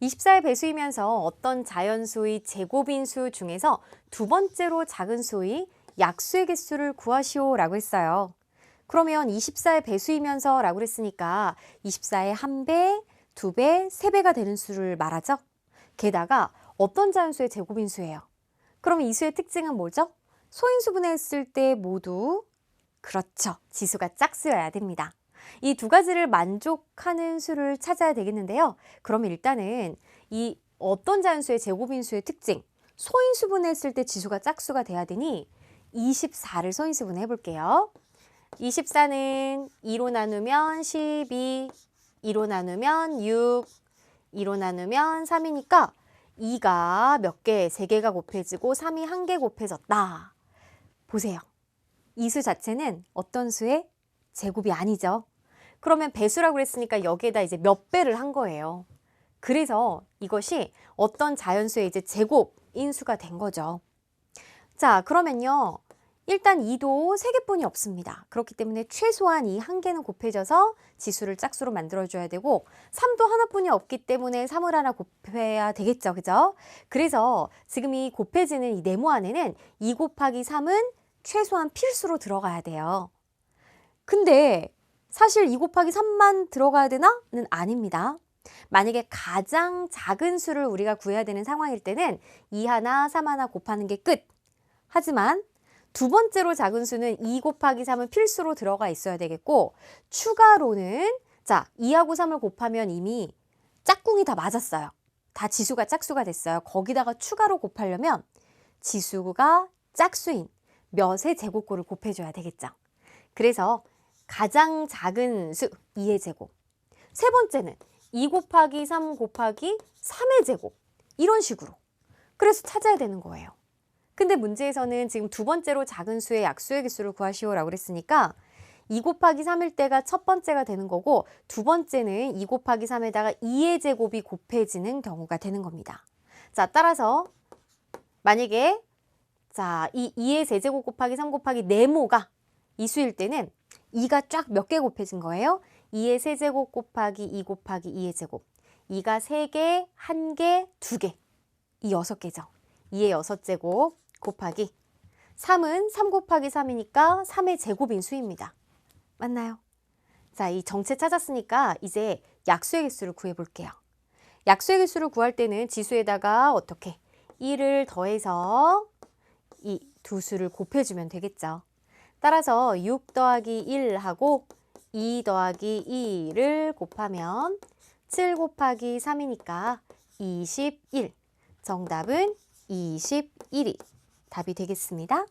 24의 배수이면서 어떤 자연수의 제곱인수 중에서 두 번째로 작은 수의 약수의 개수를 구하시오 라고 했어요. 그러면 24의 배수이면서 라고 했으니까 24의 1배, 2배, 3배가 되는 수를 말하죠. 게다가 어떤 자연수의 제곱인수예요. 그럼 이 수의 특징은 뭐죠? 소인수분해 했을 때 모두 그렇죠. 지수가 짝수여야 됩니다. 이 두 가지를 만족하는 수를 찾아야 되겠는데요. 그럼 일단은 이 어떤 자연수의 제곱인수의 특징, 소인수분해 했을 때 지수가 짝수가 돼야 되니 24를 소인수분해 해볼게요. 24는 2로 나누면 12, 2로 나누면 6, 2로 나누면 3이니까 2가 몇 개, 3개가 곱해지고 3이 1개 곱해졌다. 보세요. 이 수 자체는 어떤 수의 제곱이 아니죠. 그러면 배수라고 그랬으니까 여기에다 이제 몇 배를 한 거예요. 그래서 이것이 어떤 자연수의 이제 제곱인 수가 된 거죠. 자, 그러면요. 일단 2도 3개뿐이 없습니다. 그렇기 때문에 최소한 이 1개는 곱해져서 지수를 짝수로 만들어줘야 되고 3도 하나뿐이 없기 때문에 3을 하나 곱해야 되겠죠. 그죠? 그래서 지금 이 곱해지는 이 네모 안에는 2 곱하기 3은 최소한 필수로 들어가야 돼요. 근데 사실 2 곱하기 3만 들어가야 되나? 는 아닙니다. 만약에 가장 작은 수를 우리가 구해야 되는 상황일 때는 2 하나, 3 하나 곱하는 게 끝. 하지만 두 번째로 작은 수는 2 곱하기 3은 필수로 들어가 있어야 되겠고 추가로는 자 2하고 3을 곱하면 이미 짝꿍이 다 맞았어요. 다 지수가 짝수가 됐어요. 거기다가 추가로 곱하려면 지수가 짝수인 몇의 제곱꼴을 곱해줘야 되겠죠. 그래서 가장 작은 수 2의 제곱. 세 번째는 2 곱하기 3 곱하기 3의 제곱. 이런 식으로. 그래서 찾아야 되는 거예요. 근데 문제에서는 지금 두 번째로 작은 수의 약수의 개수를 구하시오라고 그랬으니까 2 곱하기 3일 때가 첫 번째가 되는 거고 두 번째는 2 곱하기 3에다가 2의 제곱이 곱해지는 경우가 되는 겁니다. 자, 따라서 만약에 자, 이 2의 세제곱 곱하기 3 곱하기 네모가 이 수일 때는 2가 쫙 몇 개 곱해진 거예요? 2의 세제곱 곱하기 2 곱하기 2의 제곱. 2가 3개, 1개, 2개. 이 6개죠. 2의 6제곱 곱하기 3은 3 곱하기 3이니까 3의 제곱인 수입니다. 맞나요? 자, 이 정체 찾았으니까 이제 약수의 개수를 구해볼게요. 약수의 개수를 구할 때는 지수에다가 어떻게 1을 더해서 이 두 수를 곱해주면 되겠죠. 따라서 6 더하기 1하고 2 더하기 2를 곱하면 7 곱하기 3이니까 21. 정답은 21이 답이 되겠습니다.